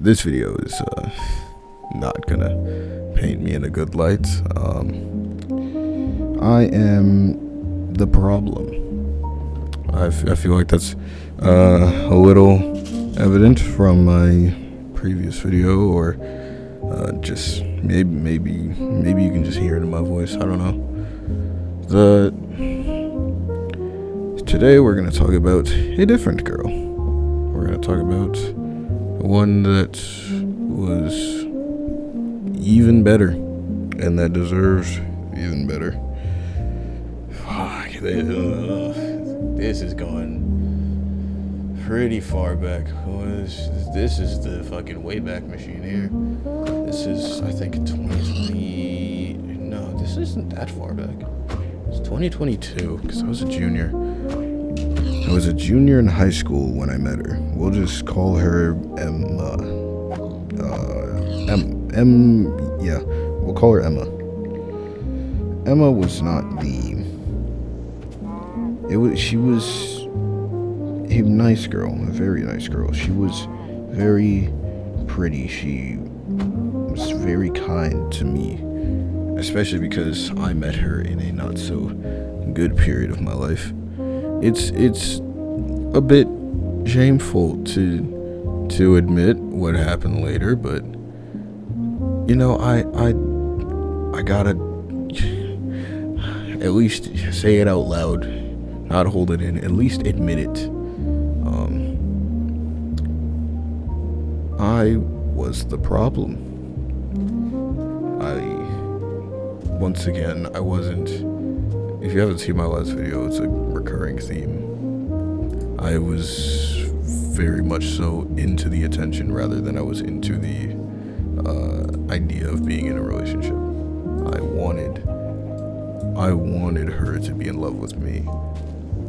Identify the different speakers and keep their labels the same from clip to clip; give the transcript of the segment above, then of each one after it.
Speaker 1: This video is not gonna paint me in a good light. I am the problem. I feel like that's a little evident from my previous video, or just maybe you can just hear it in my voice. I don't know. Today we're gonna talk about a different girl. We're gonna talk about one that was even better and that deserves even better. Fuck, this is going pretty far back. This is the fucking Wayback Machine here. This is, I think, 2020. No, this isn't that far back. It's 2022 because I was a junior. I was a junior in high school when I met her. We'll just call her Emma. Yeah, we'll call her Emma. Emma was not she was a nice girl, a very nice girl. She was very pretty. She was very kind to me, especially because I met her in a not so good period of my life. It's a bit shameful to admit what happened later, but you know, I gotta at least say it out loud, not hold it in, at least admit it. I was the problem. Once again, I wasn't. If you haven't seen my last video, it's a recurring theme. I was very much so into the attention rather than I was into the idea of being in a relationship. I wanted her to be in love with me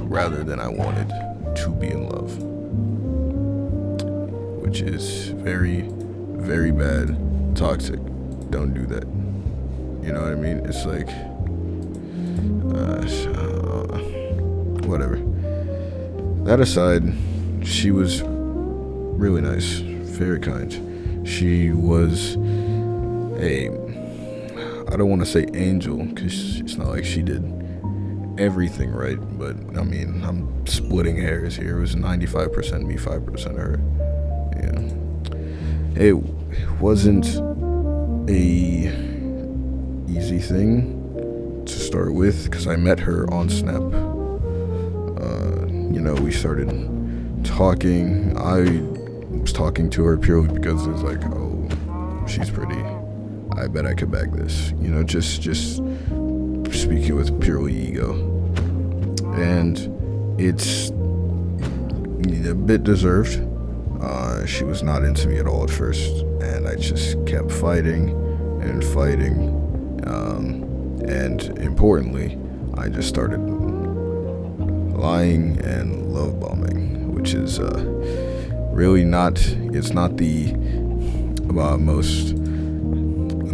Speaker 1: rather than I wanted to be in love, which is very, very bad, toxic. Don't do that. You know what I mean? It's like, whatever. That aside, she was really nice, very kind. She was I don't want to say angel, because it's not like she did everything right, but I mean, I'm splitting hairs here. It was 95% me, 5% her. Yeah. It wasn't a easy thing to start with, because I met her on Snap. We started talking. I was talking to her purely because it was like, oh, she's pretty. I bet I could bag this. Just speaking with purely ego. And it's a bit deserved. She was not into me at all at first, and I just kept fighting and fighting. And importantly, I just started lying and love bombing, which is really not. It's not the most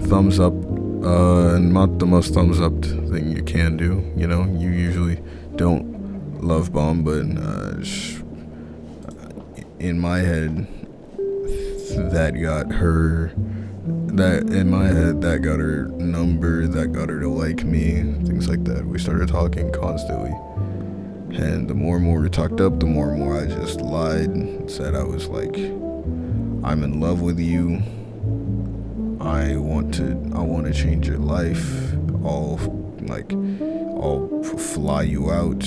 Speaker 1: thumbs up, not the most thumbs up thing you can do. You usually don't love bomb, but in my head, that got her number, that got her to like me, things like that. We started talking constantly, and the more and more we talked up, the more and more I just lied and said I was like, I'm in love with you. I want to change your life. I'll fly you out,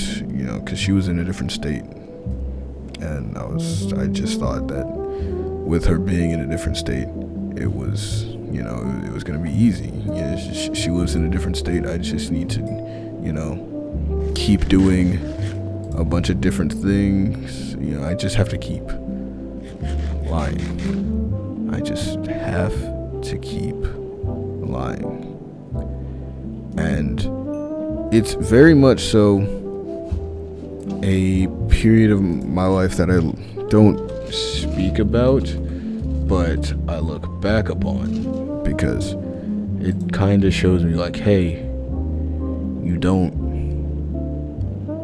Speaker 1: because she was in a different state, and I just thought that with her being in a different state, it was, it was gonna be easy. She lives in a different state. I just need to, keep doing a bunch of different things. I just have to keep lying. I just have to keep lying. And it's very much so a period of my life that I don't speak about, but I look back upon, because it kind of shows me like, hey, you don't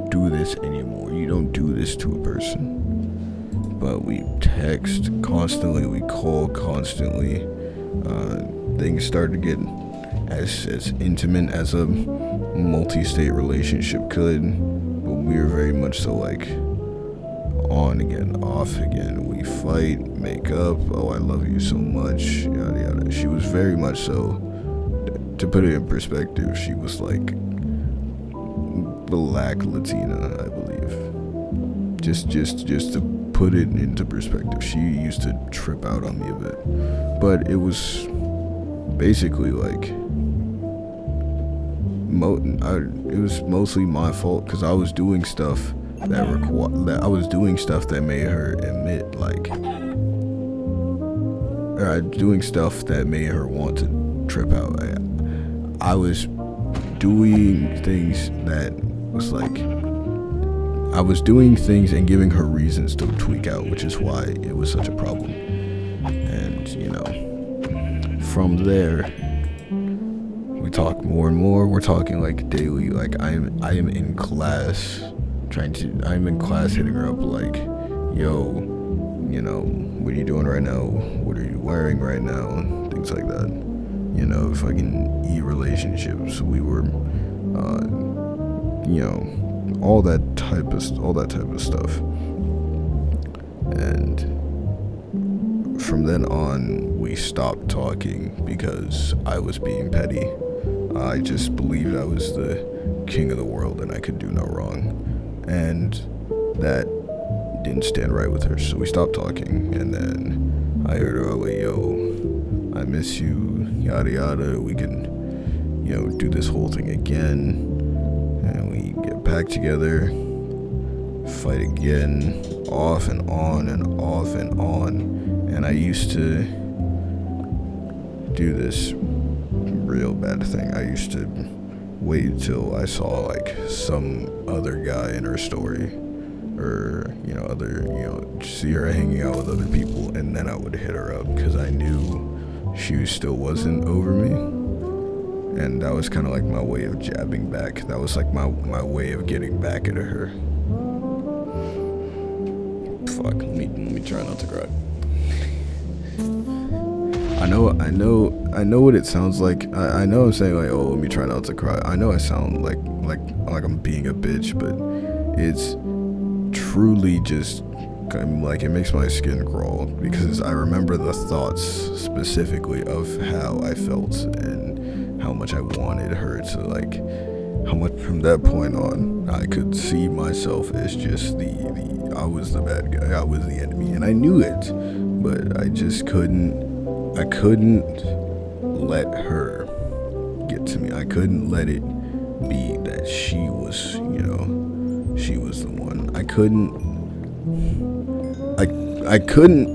Speaker 1: do this anymore. You don't do this to a person. But we text constantly, we call constantly. Things started to get as intimate as a multi-state relationship could, but we were very much so like on again, off again. We fight, make up, oh I love you so much, yada yada. She was very much so, to put it in perspective, she was like Black Latina, I believe. Just to put it into perspective, she used to trip out on me a bit, but it was basically like it was mostly my fault because I was doing stuff that made her admit like, or doing stuff that made her want to trip out. I was doing things that was like, I was doing things and giving her reasons to tweak out, which is why it was such a problem. And from there, we talk more and more. We're talking like daily. Like I am in class hitting her up like, yo, what are you doing right now? What are you wearing right now? Things like that. Fucking relationships. We were, all that type of stuff. And from then on, we stopped talking because I was being petty. I just believed I was the king of the world and I could do no wrong. And that didn't stand right with her, so we stopped talking. And then I heard her like, yo, I miss you, yada yada, we can, do this whole thing again. And we get back together, fight again, off and on and off and on. And I used to do this real bad thing. I used to wait till I saw like some other guy in her story, or see her hanging out with other people, and then I would hit her up because I knew she still wasn't over me. And that was kind of like my way of jabbing back. That was like my way of getting back at her. Fuck, let me try not to cry. I know what it sounds like. I know I'm saying like, oh, let me try not to cry. I know I sound like I'm being a bitch, but it's truly just like, it makes my skin crawl because I remember the thoughts specifically of how I felt and how much I wanted her to, like, how much from that point on I could see myself as just I was the bad guy, I was the enemy, and I knew it, but I just couldn't let her get to me. I couldn't let it be that she was the one. I couldn't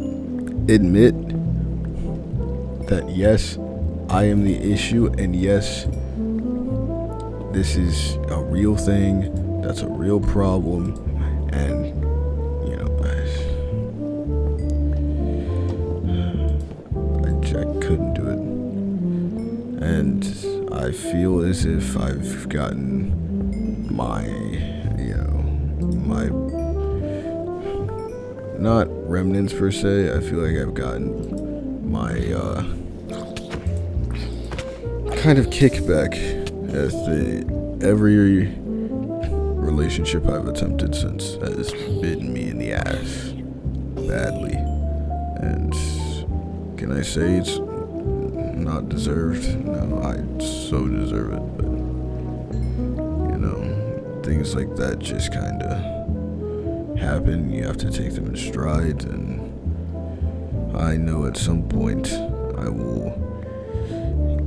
Speaker 1: admit that yes, I am the issue, and yes, this is a real thing, that's a real problem, and I couldn't do it. And I feel as if I've gotten my not remnants per se, I feel like I've gotten my kind of kickback as every relationship I've attempted since has bitten me in the ass badly. And can I say it's not deserved? No, I so deserve it, but things like that just kind of happen. You have to take them in stride, and I know at some point I will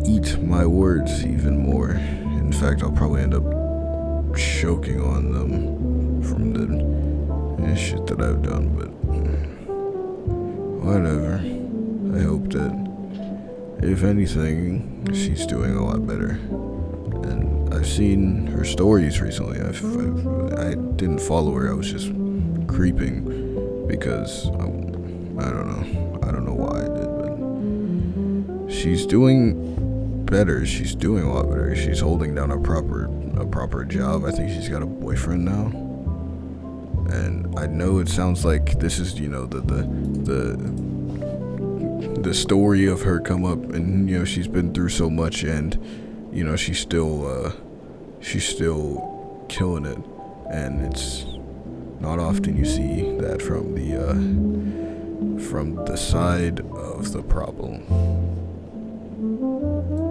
Speaker 1: eat my words even more. In fact, I'll probably end up choking on them from the shit that I've done, but whatever. I hope that, if anything, she's doing a lot better. And I've seen her stories recently. I didn't follow her, I was just creeping because I don't know why I did, but she's doing better. She's doing a lot better. She's holding down a proper job. I think she's got a boyfriend now, And I know it sounds like this is, the story of her come up, and she's been through so much, and she's still killing it, and it's not often you see that from the side of the problem.